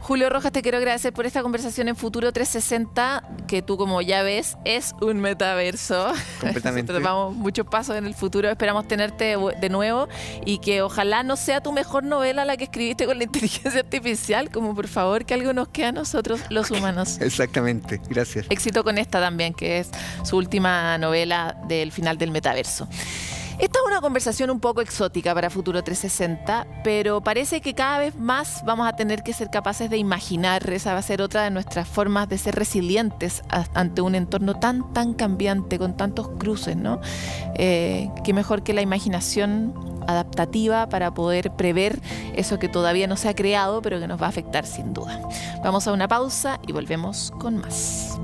Julio Rojas, te quiero agradecer por esta conversación en Futuro 360, que tú, como ya ves, es un metaverso. Completamente. Nosotros vamos muchos pasos en el futuro, esperamos tenerte de nuevo y que ojalá no sea tu mejor novela la que escribiste con la inteligencia artificial, como por favor que algo nos quede a nosotros los humanos. Exactamente, gracias. Éxito con esta también, que es su última novela del final del metaverso. Esta es una conversación un poco exótica para Futuro 360, pero parece que cada vez más vamos a tener que ser capaces de imaginar. Esa va a ser otra de nuestras formas de ser resilientes ante un entorno tan cambiante, con tantos cruces, ¿no? Qué mejor que la imaginación adaptativa para poder prever eso que todavía no se ha creado, pero que nos va a afectar sin duda. Vamos a una pausa y volvemos con más.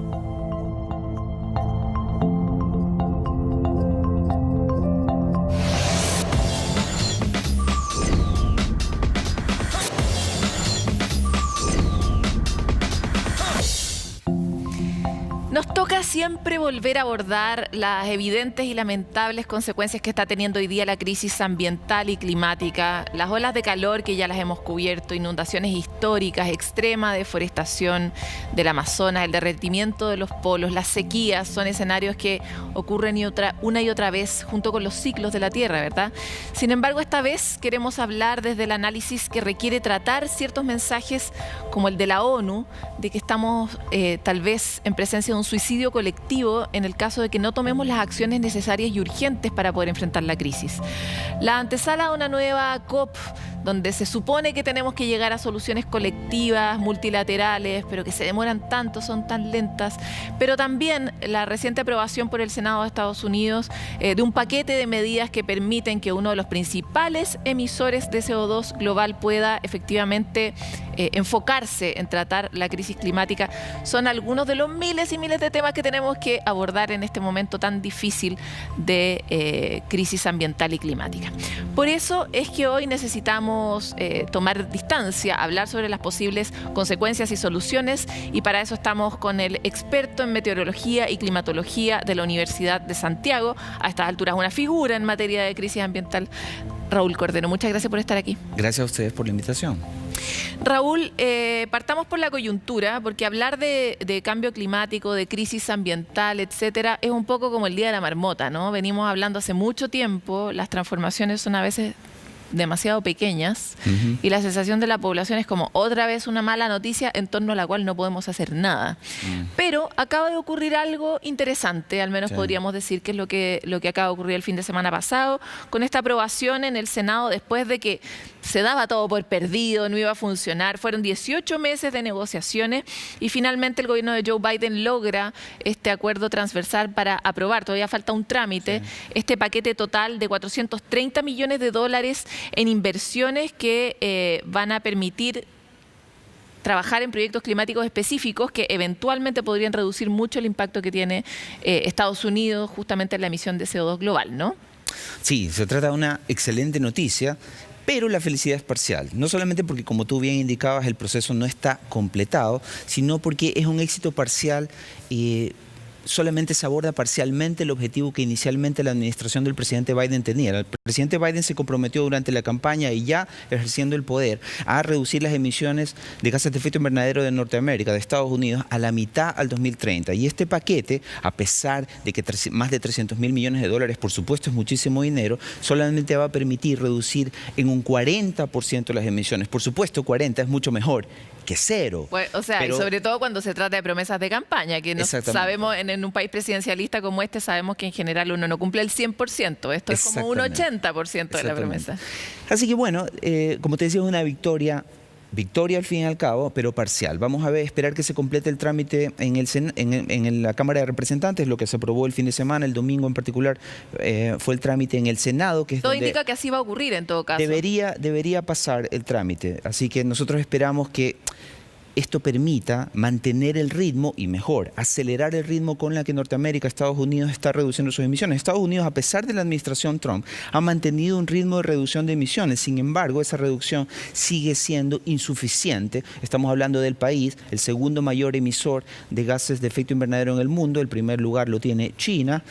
Nos toca siempre volver a abordar las evidentes y lamentables consecuencias que está teniendo hoy día la crisis ambiental y climática, las olas de calor que ya las hemos cubierto, inundaciones históricas, extrema deforestación del Amazonas, el derretimiento de los polos, las sequías, son escenarios que ocurren una y otra vez junto con los ciclos de la Tierra, ¿verdad? Sin embargo, esta vez queremos hablar desde el análisis que requiere tratar ciertos mensajes como el de la ONU, de que estamos tal vez en presencia de un suicidio colectivo en el caso de que no tomemos las acciones necesarias y urgentes para poder enfrentar la crisis. La antesala de una nueva COP donde se supone que tenemos que llegar a soluciones colectivas, multilaterales, pero que se demoran tanto, son tan lentas. Pero también la reciente aprobación por el Senado de Estados Unidos de un paquete de medidas que permiten que uno de los principales emisores de CO2 global pueda efectivamente enfocarse en tratar la crisis climática, son algunos de los miles y miles de temas que tenemos que abordar en este momento tan difícil de crisis ambiental y climática. Por eso es que hoy necesitamos tomar distancia, hablar sobre las posibles consecuencias y soluciones, y para eso estamos con el experto en meteorología y climatología de la Universidad de Santiago, a estas alturas una figura en materia de crisis ambiental, Raúl Cordero. Muchas gracias por estar aquí. Gracias a ustedes por la invitación. Raúl, partamos por la coyuntura, porque hablar de cambio climático, de crisis ambiental, etcétera, es un poco como el día de la marmota, ¿no? Venimos hablando hace mucho tiempo, las transformaciones son a veces demasiado pequeñas y la sensación de la población es como otra vez una mala noticia en torno a la cual no podemos hacer nada. Pero acaba de ocurrir algo interesante, al menos podríamos decir que es lo que acaba de ocurrir el fin de semana pasado, con esta aprobación en el Senado después de que se daba todo por perdido, no iba a funcionar. Fueron 18 meses de negociaciones y finalmente el gobierno de Joe Biden logra este acuerdo transversal para aprobar, todavía falta un trámite, este paquete total de 430 millones de dólares en inversiones que van a permitir trabajar en proyectos climáticos específicos que eventualmente podrían reducir mucho el impacto que tiene Estados Unidos justamente en la emisión de CO2 global, ¿no? Sí, se trata de una excelente noticia, pero la felicidad es parcial. No solamente porque, como tú bien indicabas, el proceso no está completado, sino porque es un éxito parcial y solamente se aborda parcialmente el objetivo que inicialmente la administración del presidente Biden tenía. El presidente Biden se comprometió durante la campaña y ya ejerciendo el poder a reducir las emisiones de gases de efecto invernadero de Norteamérica, de Estados Unidos, a la mitad al 2030. Y este paquete, a pesar de que más de 300.000 millones de dólares, por supuesto es muchísimo dinero, solamente va a permitir reducir en un 40% las emisiones. Por supuesto, 40 es mucho mejor que cero. Pues, o sea, y sobre todo cuando se trata de promesas de campaña, que no sabemos, en un país presidencialista como este, sabemos que en general uno no cumple el 100%. Esto es como un 80% de la promesa. Así que bueno, como te decía, es una victoria al fin y al cabo, pero parcial. Vamos a esperar que se complete el trámite en la Cámara de Representantes, lo que se aprobó el fin de semana, el domingo en particular, fue el trámite en el Senado. Que es todo indica que así va a ocurrir en todo caso. Debería pasar el trámite, así que nosotros esperamos que esto permita mantener el ritmo y mejor, acelerar el ritmo con la que Norteamérica, Estados Unidos está reduciendo sus emisiones. Estados Unidos, a pesar de la administración Trump, ha mantenido un ritmo de reducción de emisiones. Sin embargo, esa reducción sigue siendo insuficiente. Estamos hablando del país, el segundo mayor emisor de gases de efecto invernadero en el mundo. El primer lugar lo tiene China.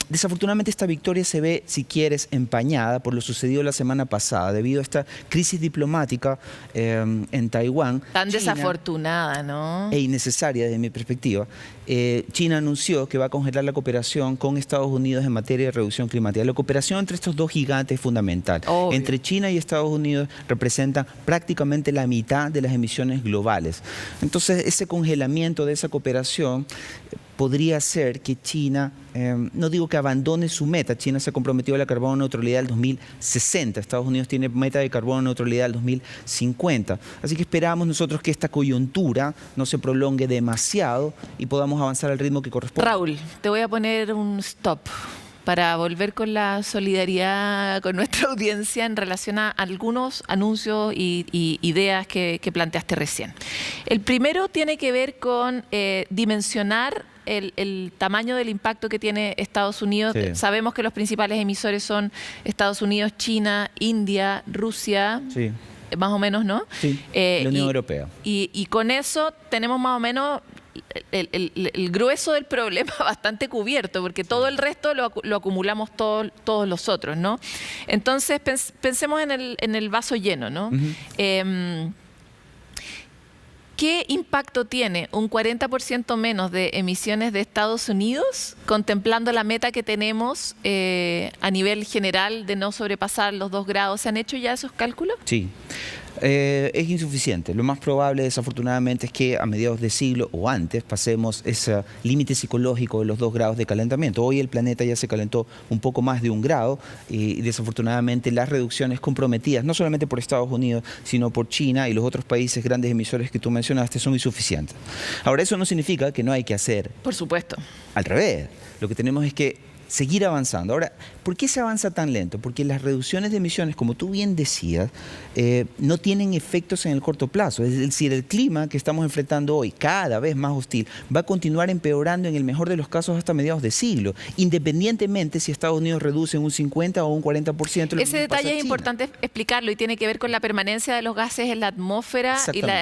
Desafortunadamente, esta victoria se ve, si quieres, empañada por lo sucedido la semana pasada, debido a esta crisis diplomática en Taiwán. Tan desafortunada, ¿no? E innecesaria desde mi perspectiva. China anunció que va a congelar la cooperación con Estados Unidos en materia de reducción climática. La cooperación entre estos dos gigantes es fundamental. Obvio. Entre China y Estados Unidos representan prácticamente la mitad de las emisiones globales. Entonces, ese congelamiento de esa cooperación podría ser que China, no digo que abandone su meta. China se ha comprometido a la carbono neutralidad del 2060. Estados Unidos tiene meta de carbono neutralidad del 2050. Así que esperamos nosotros que esta coyuntura no se prolongue demasiado y podamos avanzar al ritmo que corresponde. Raúl, te voy a poner un stop para volver con la solidaridad con nuestra audiencia en relación a algunos anuncios y ideas que planteaste recién. El primero tiene que ver con dimensionar el tamaño del impacto que tiene Estados Unidos. Sí. Sabemos que los principales emisores son Estados Unidos, China, India, Rusia. Sí. Más o menos, ¿no? Sí, la Unión Europea. Y con eso tenemos más o menos el grueso del problema bastante cubierto, porque todo el resto lo acumulamos todos los otros, ¿no? Entonces, pensemos en el vaso lleno, ¿no? ¿Qué impacto tiene un 40% menos de emisiones de Estados Unidos, contemplando la meta que tenemos a nivel general de no sobrepasar los 2 grados? ¿Se han hecho ya esos cálculos? Sí. Es insuficiente. Lo más probable, desafortunadamente, es que a mediados de siglo o antes pasemos ese límite psicológico de los 2 grados de calentamiento. Hoy el planeta ya se calentó un poco más de 1 grado y desafortunadamente las reducciones comprometidas, no solamente por Estados Unidos, sino por China y los otros países grandes emisores que tú mencionaste, son insuficientes. Ahora, eso no significa que no hay que hacer. Por supuesto. Al revés, lo que tenemos es que seguir avanzando. Ahora, ¿por qué se avanza tan lento? Porque las reducciones de emisiones, como tú bien decías, no tienen efectos en el corto plazo. Es decir, el clima que estamos enfrentando hoy, cada vez más hostil, va a continuar empeorando en el mejor de los casos hasta mediados de siglo, independientemente si Estados Unidos reduce un 50 o un 40%. Ese detalle es importante explicarlo y tiene que ver con la permanencia de los gases en la atmósfera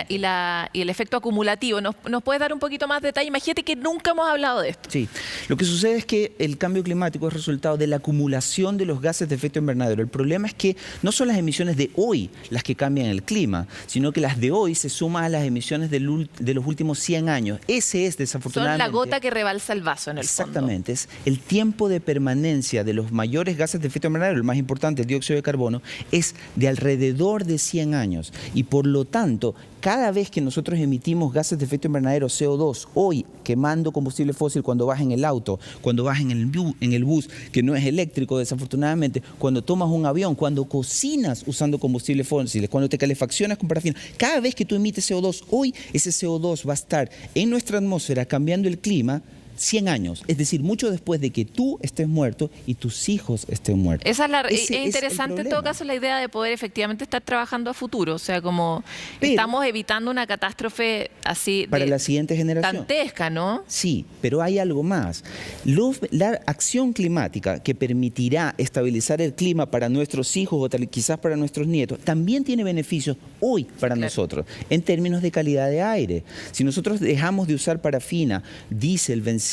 y el efecto acumulativo. ¿Nos puedes dar un poquito más de detalle? Imagínate que nunca hemos hablado de esto. Sí, lo que sucede es que el cambio climático es resultado de la acumulación de los gases de efecto invernadero. El problema es que no son las emisiones de hoy las que cambian el clima, sino que las de hoy se suman a las emisiones de los últimos 100 años. Ese es, desafortunadamente... Son la gota que rebalsa el vaso en el fondo. Exactamente. Es el tiempo de permanencia de los mayores gases de efecto invernadero, el más importante, el dióxido de carbono, es de alrededor de 100 años. Y por lo tanto, cada vez que nosotros emitimos gases de efecto invernadero, CO2, hoy quemando combustible fósil cuando vas en el auto, cuando vas en el bus, que no es eléctrico desafortunadamente, cuando tomas un avión, cuando cocinas usando combustibles fósiles, cuando te calefaccionas con parafina, cada vez que tú emites CO2, hoy ese CO2 va a estar en nuestra atmósfera cambiando el clima 100 años, es decir, mucho después de que tú estés muerto y tus hijos estén muertos. Esa es interesante en todo caso la idea de poder efectivamente estar trabajando a futuro, o sea, como estamos evitando una catástrofe así para la siguiente generación. Dantesca, ¿no? Sí, pero hay algo más. La acción climática que permitirá estabilizar el clima para nuestros hijos o quizás para nuestros nietos, también tiene beneficios hoy para nosotros, en términos de calidad de aire. Si nosotros dejamos de usar parafina, diésel, benzina,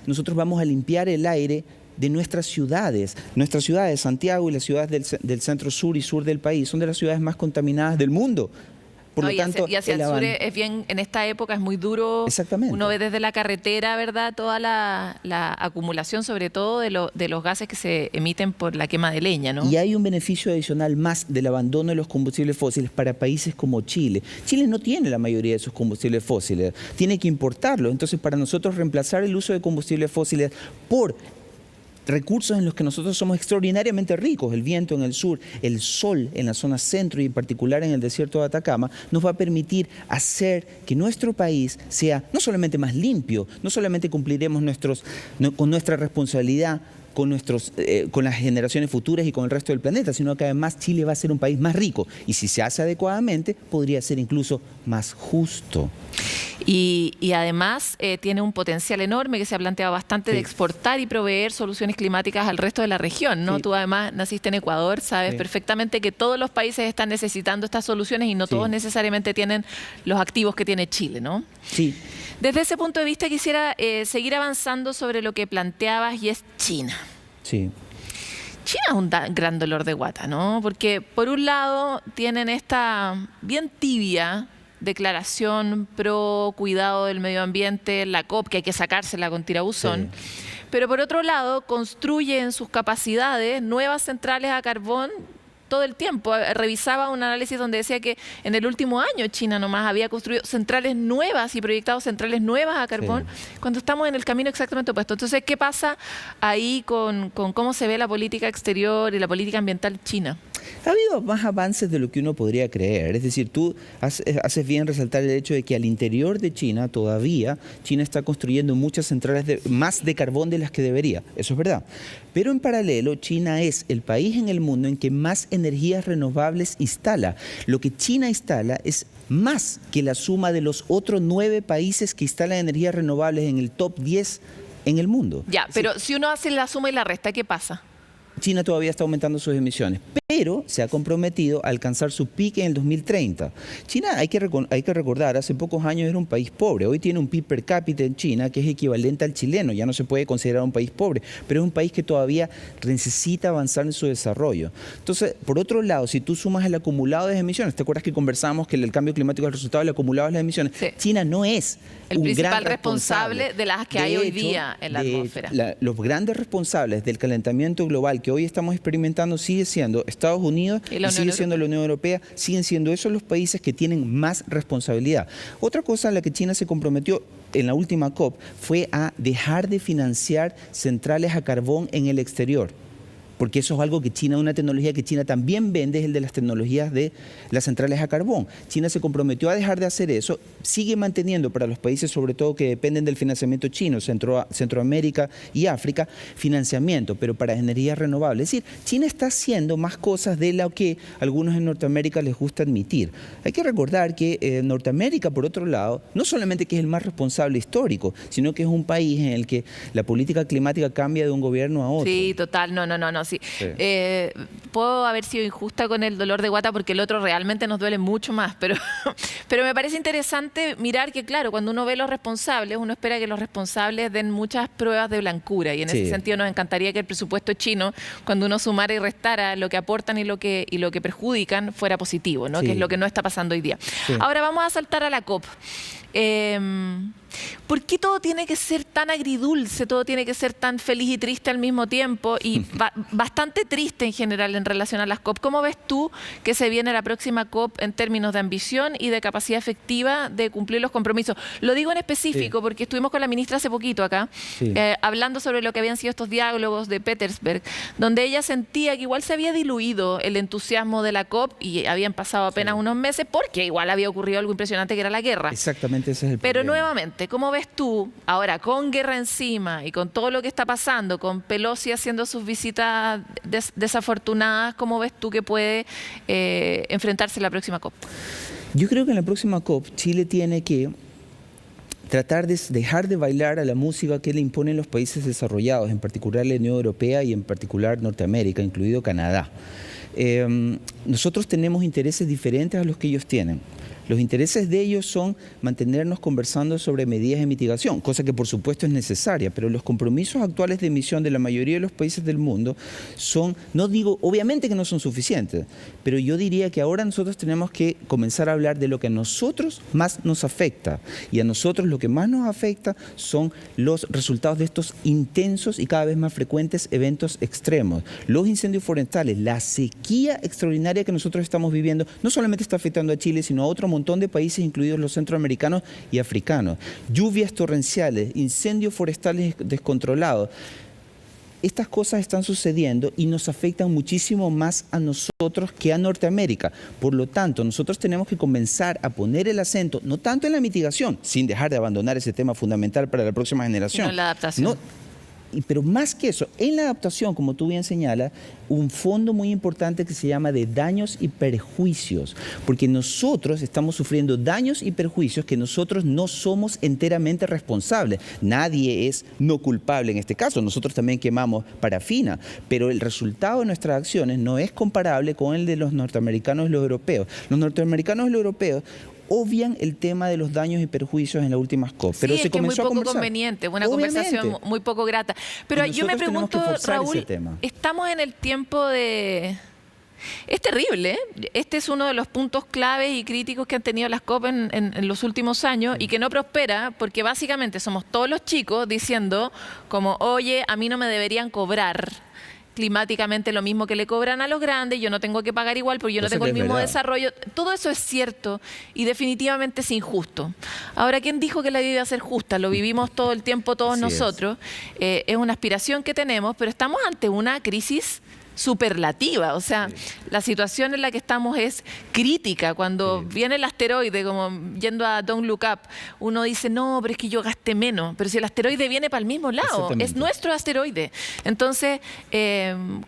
nosotros vamos a limpiar el aire de nuestras ciudades. Nuestras ciudades, Santiago y las ciudades del centro sur y sur del país, son de las ciudades más contaminadas del mundo. Por lo tanto, y hacia el sur es bien, en esta época es muy duro. Exactamente. Uno ve desde la carretera, ¿verdad? Toda la acumulación, sobre todo de los gases que se emiten por la quema de leña, ¿no? Y hay un beneficio adicional más del abandono de los combustibles fósiles para países como Chile. Chile no tiene la mayoría de sus combustibles fósiles, tiene que importarlos. Entonces, para nosotros reemplazar el uso de combustibles fósiles por recursos en los que nosotros somos extraordinariamente ricos, el viento en el sur, el sol en la zona centro y en particular en el desierto de Atacama, nos va a permitir hacer que nuestro país sea no solamente más limpio, no solamente cumpliremos con nuestra responsabilidad con las generaciones futuras y con el resto del planeta, sino que además Chile va a ser un país más rico y si se hace adecuadamente podría ser incluso más justo. Y además tiene un potencial enorme que se ha planteado bastante de exportar y proveer soluciones climáticas al resto de la región, ¿no? Tú además naciste en Ecuador, sabes perfectamente que todos los países están necesitando estas soluciones y no todos necesariamente tienen los activos que tiene Chile, ¿no? Sí. Desde ese punto de vista quisiera seguir avanzando sobre lo que planteabas y es China. Sí. China es un gran dolor de guata, ¿no? Porque por un lado tienen esta bien tibia declaración pro cuidado del medio ambiente, la COP, que hay que sacársela con tirabuzón. Sí. Pero por otro lado construyen sus capacidades nuevas centrales a carbón todo el tiempo. Revisaba un análisis donde decía que en el último año China nomás había construido centrales nuevas y proyectado centrales nuevas a carbón, cuando estamos en el camino exactamente opuesto. Entonces, ¿qué pasa ahí con cómo se ve la política exterior y la política ambiental china? Ha habido más avances de lo que uno podría creer. Es decir, tú haces bien resaltar el hecho de que al interior de China todavía China está construyendo muchas centrales más de carbón de las que debería. Eso es verdad. Pero en paralelo, China es el país en el mundo en que más energías renovables instala. Lo que China instala es más que la suma de los otros 9 países que instalan energías renovables en el top 10 en el mundo. Ya, pero si uno hace la suma y la resta, ¿qué pasa? China todavía está aumentando sus emisiones, pero se ha comprometido a alcanzar su pique en el 2030. China, hay que recordar, hace pocos años era un país pobre. Hoy tiene un PIB per cápita en China que es equivalente al chileno. Ya no se puede considerar un país pobre, pero es un país que todavía necesita avanzar en su desarrollo. Entonces, por otro lado, si tú sumas el acumulado de emisiones, ¿te acuerdas que conversamos que el cambio climático es el resultado del acumulado de las emisiones? Sí. China no es el principal responsable de las que hay hoy día en la atmósfera. Los grandes responsables del calentamiento global que hoy estamos experimentando sigue siendo Estados Unidos y sigue siendo la Unión Europea, siguen siendo esos los países que tienen más responsabilidad. Otra cosa a la que China se comprometió en la última COP fue a dejar de financiar centrales a carbón en el exterior. Porque eso es algo que China, una tecnología que China también vende, es el de las tecnologías de las centrales a carbón. China se comprometió a dejar de hacer eso, sigue manteniendo para los países sobre todo que dependen del financiamiento chino, Centroamérica y África, financiamiento, pero para energías renovables. Es decir, China está haciendo más cosas de lo que a algunos en Norteamérica les gusta admitir. Hay que recordar que Norteamérica, por otro lado, no solamente que es el más responsable histórico, sino que es un país en el que la política climática cambia de un gobierno a otro. Sí, total, no. Sí. Puedo haber sido injusta con el dolor de guata porque el otro realmente nos duele mucho más, pero me parece interesante mirar que, claro, cuando uno ve los responsables, uno espera que los responsables den muchas pruebas de blancura, y en ese sentido nos encantaría que el presupuesto chino, cuando uno sumara y restara lo que aportan y lo que perjudican, fuera positivo, ¿no? Que es lo que no está pasando hoy día. Ahora vamos a saltar a la COP. ¿Por qué todo tiene que ser tan agridulce, todo tiene que ser tan feliz y triste al mismo tiempo, y bastante triste en general en relación a las COP? ¿Cómo ves tú que se viene la próxima COP en términos de ambición y de capacidad efectiva de cumplir los compromisos? Lo digo en específico porque estuvimos con la ministra hace poquito acá, hablando sobre lo que habían sido estos diálogos de Petersberg, donde ella sentía que igual se había diluido el entusiasmo de la COP y habían pasado apenas unos meses porque igual había ocurrido algo impresionante que era la guerra. Exactamente, ese es el Pero problema. nuevamente, ¿cómo ves tú, ahora con guerra encima y con todo lo que está pasando, con Pelosi haciendo sus visitas desafortunadas, cómo ves tú que puede enfrentarse la próxima COP? Yo creo que en la próxima COP Chile tiene que tratar de dejar de bailar a la música que le imponen los países desarrollados, en particular la Unión Europea y en particular Norteamérica, incluido Canadá. Nosotros tenemos intereses diferentes a los que ellos tienen. Los intereses de ellos son mantenernos conversando sobre medidas de mitigación, cosa que por supuesto es necesaria, pero los compromisos actuales de emisión de la mayoría de los países del mundo son, no digo, obviamente que no son suficientes, pero yo diría que ahora nosotros tenemos que comenzar a hablar de lo que a nosotros más nos afecta. Y a nosotros lo que más nos afecta son los resultados de estos intensos y cada vez más frecuentes eventos extremos. Los incendios forestales, la sequía extraordinaria que nosotros estamos viviendo, no solamente está afectando a Chile, sino a otro montón de países, incluidos los centroamericanos y africanos. Lluvias torrenciales, incendios forestales descontrolados. Estas cosas están sucediendo y nos afectan muchísimo más a nosotros que a Norteamérica. Por lo tanto, nosotros tenemos que comenzar a poner el acento, no tanto en la mitigación, sin dejar de abandonar ese tema fundamental para la próxima generación. Sino en la adaptación. Pero más que eso, en la adaptación, como tú bien señalas, un fondo muy importante que se llama de daños y perjuicios, porque nosotros estamos sufriendo daños y perjuicios que nosotros no somos enteramente responsables. Nadie es no culpable en este caso, nosotros también quemamos parafina, pero el resultado de nuestras acciones no es comparable con el de los norteamericanos y los europeos. Los norteamericanos y los europeos obvian el tema de los daños y perjuicios en las últimas COP. Pero sí, se comenzó es que es muy poco a conversar. conveniente, una conversación muy poco grata. Pero Y yo me nosotros tenemos pregunto, que forzar Raúl, ese tema. estamos en el tiempo de... Es terrible, ¿eh? Este es uno de los puntos claves y críticos que han tenido las COP en los últimos años y que no prospera porque básicamente somos todos los chicos diciendo como, oye, a mí no me deberían cobrar climáticamente lo mismo que le cobran a los grandes, yo no tengo que pagar igual porque yo no Cosa tengo que el es mismo verdad. desarrollo. Todo eso es cierto y definitivamente es injusto. Ahora, ¿quién dijo que la vida iba a ser justa? Lo vivimos todo el tiempo todos Así es. nosotros. Es una aspiración que tenemos, pero estamos ante una crisis superlativa, o sea, la situación en la que estamos es crítica. Cuando viene el asteroide, como yendo a Don't Look Up, uno dice, no, pero es que yo gasté menos, pero si el asteroide viene para el mismo lado, Exactamente. es nuestro asteroide. Entonces,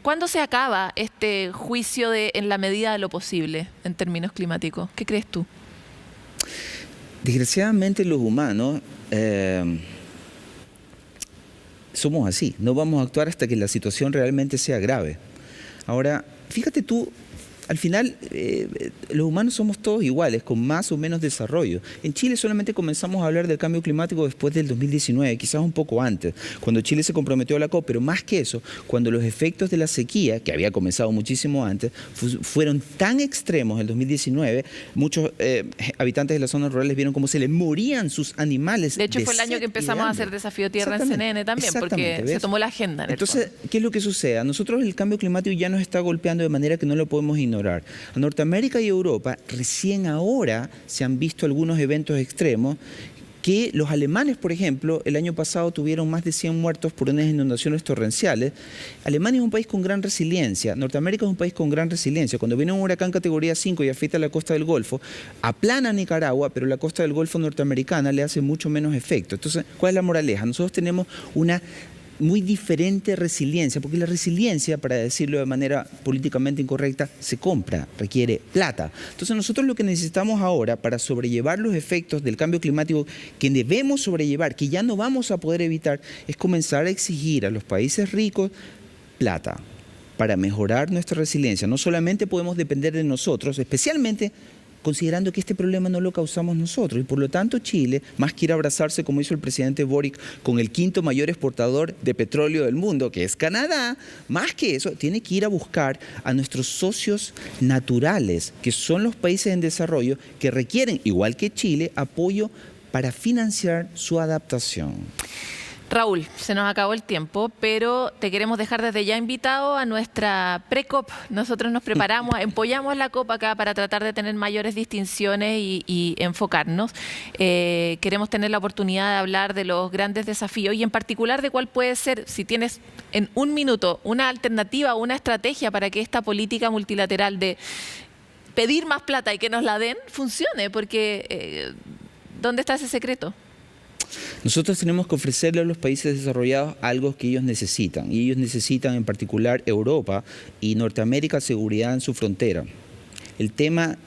¿cuándo se acaba este juicio de en la medida de lo posible en términos climáticos? ¿Qué crees tú? Desgraciadamente los humanos somos así, no vamos a actuar hasta que la situación realmente sea grave. Ahora, fíjate tú, al final los humanos somos todos iguales, con más o menos desarrollo. En Chile solamente comenzamos a hablar del cambio climático después del 2019, quizás un poco antes, cuando Chile se comprometió a la COP, pero más que eso, cuando los efectos de la sequía, que había comenzado muchísimo antes, fueron tan extremos en el 2019, muchos habitantes de las zonas rurales vieron cómo se les morían sus animales. De hecho, fue el año que empezamos a hacer Desafío Tierra en CNN también, porque se tomó la agenda. Entonces, ¿qué es lo que sucede? A nosotros el cambio climático ya nos está golpeando de manera que no lo podemos ignorar. A Norteamérica y Europa recién ahora se han visto algunos eventos extremos que los alemanes, por ejemplo, el año pasado tuvieron más de 100 muertos por unas inundaciones torrenciales. Alemania es un país con gran resiliencia, Norteamérica es un país con gran resiliencia. Cuando viene un huracán categoría 5 y afecta a la costa del Golfo, aplana a Nicaragua, pero la costa del Golfo norteamericana le hace mucho menos efecto. Entonces, ¿cuál es la moraleja? Nosotros tenemos una muy diferente resiliencia, porque la resiliencia, para decirlo de manera políticamente incorrecta, se compra, requiere plata. Entonces nosotros lo que necesitamos ahora para sobrellevar los efectos del cambio climático que debemos sobrellevar, que ya no vamos a poder evitar, es comenzar a exigir a los países ricos plata para mejorar nuestra resiliencia. No solamente podemos depender de nosotros, especialmente considerando que este problema no lo causamos nosotros. Y por lo tanto Chile, más que ir a abrazarse, como hizo el presidente Boric, con el quinto mayor exportador de petróleo del mundo, que es Canadá, más que eso, tiene que ir a buscar a nuestros socios naturales, que son los países en desarrollo, que requieren, igual que Chile, apoyo para financiar su adaptación. Raúl, se nos acabó el tiempo, pero te queremos dejar desde ya invitado a nuestra pre-COP. Nosotros nos preparamos, empollamos la COP acá para tratar de tener mayores distinciones y enfocarnos. Queremos tener la oportunidad de hablar de los grandes desafíos y en particular de cuál puede ser, si tienes en un minuto, una alternativa o una estrategia para que esta política multilateral de pedir más plata y que nos la den funcione, porque ¿dónde está ese secreto? Nosotros tenemos que ofrecerle a los países desarrollados algo que ellos necesitan, y ellos necesitan en particular Europa y Norteamérica seguridad en su frontera. El tema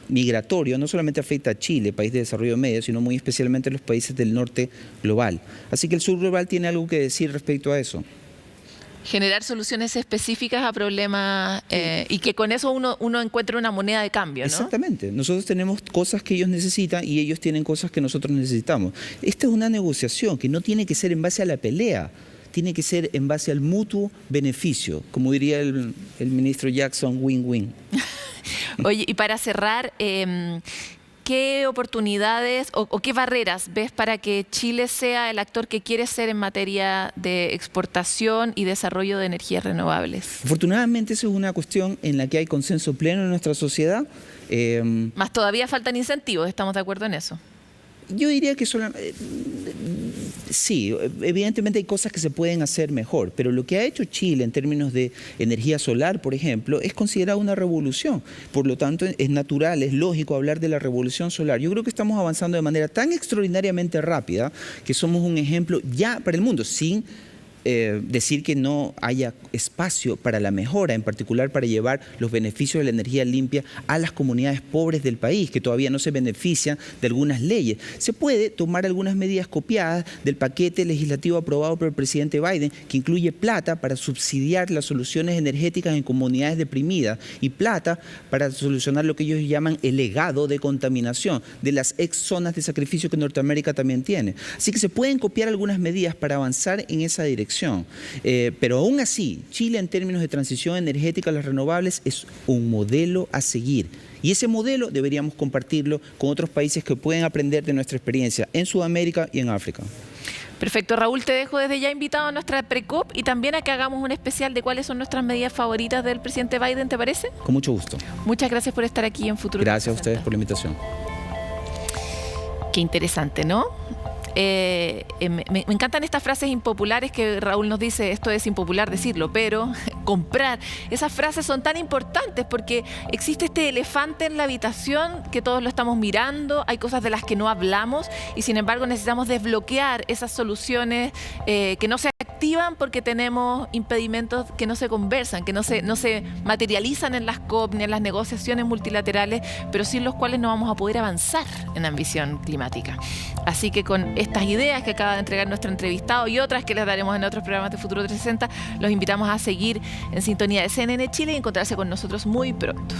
migratorio no solamente afecta a Chile, país de desarrollo medio, sino muy especialmente a los países del norte global. Así que el sur global tiene algo que decir respecto a eso. Generar soluciones específicas a problemas y que con eso uno encuentre una moneda de cambio, ¿no? Exactamente. Nosotros tenemos cosas que ellos necesitan y ellos tienen cosas que nosotros necesitamos. Esta es una negociación que no tiene que ser en base a la pelea, tiene que ser en base al mutuo beneficio, como diría el ministro Jackson, win-win. Oye, y para cerrar, ¿qué oportunidades o qué barreras ves para que Chile sea el actor que quiere ser en materia de exportación y desarrollo de energías renovables? Afortunadamente, eso es una cuestión en la que hay consenso pleno en nuestra sociedad. Más todavía faltan incentivos, ¿estamos de acuerdo en eso? Yo diría que sí, evidentemente hay cosas que se pueden hacer mejor, pero lo que ha hecho Chile en términos de energía solar, por ejemplo, es considerado una revolución. Por lo tanto, es natural, es lógico hablar de la revolución solar. Yo creo que estamos avanzando de manera tan extraordinariamente rápida que somos un ejemplo ya para el mundo, sin decir que no haya espacio para la mejora, en particular para llevar los beneficios de la energía limpia a las comunidades pobres del país, que todavía no se benefician de algunas leyes. Se puede tomar algunas medidas copiadas del paquete legislativo aprobado por el presidente Biden, que incluye plata para subsidiar las soluciones energéticas en comunidades deprimidas y plata para solucionar lo que ellos llaman el legado de contaminación de las ex zonas de sacrificio que Norteamérica también tiene. Así que se pueden copiar algunas medidas para avanzar en esa dirección. Pero aún así, Chile en términos de transición energética a las renovables es un modelo a seguir. Y ese modelo deberíamos compartirlo con otros países que pueden aprender de nuestra experiencia en Sudamérica y en África. Perfecto, Raúl, te dejo desde ya invitado a nuestra pre-COP y también a que hagamos un especial de cuáles son nuestras medidas favoritas del presidente Biden, ¿te parece? Con mucho gusto. Muchas gracias por estar aquí en Futuro. Gracias a ustedes por la invitación. Qué interesante, ¿no? Me encantan estas frases impopulares que Raúl nos dice, esto es impopular decirlo, pero comprar. Esas frases son tan importantes porque existe este elefante en la habitación que todos lo estamos mirando, hay cosas de las que no hablamos y sin embargo necesitamos desbloquear esas soluciones que no se activan porque tenemos impedimentos que no se conversan, que no se materializan en las COP ni en las negociaciones multilaterales, pero sin los cuales no vamos a poder avanzar en ambición climática. Así que con estas ideas que acaba de entregar nuestro entrevistado y otras que les daremos en otros programas de Futuro 360. Los invitamos a seguir en sintonía de CNN Chile y encontrarse con nosotros muy pronto.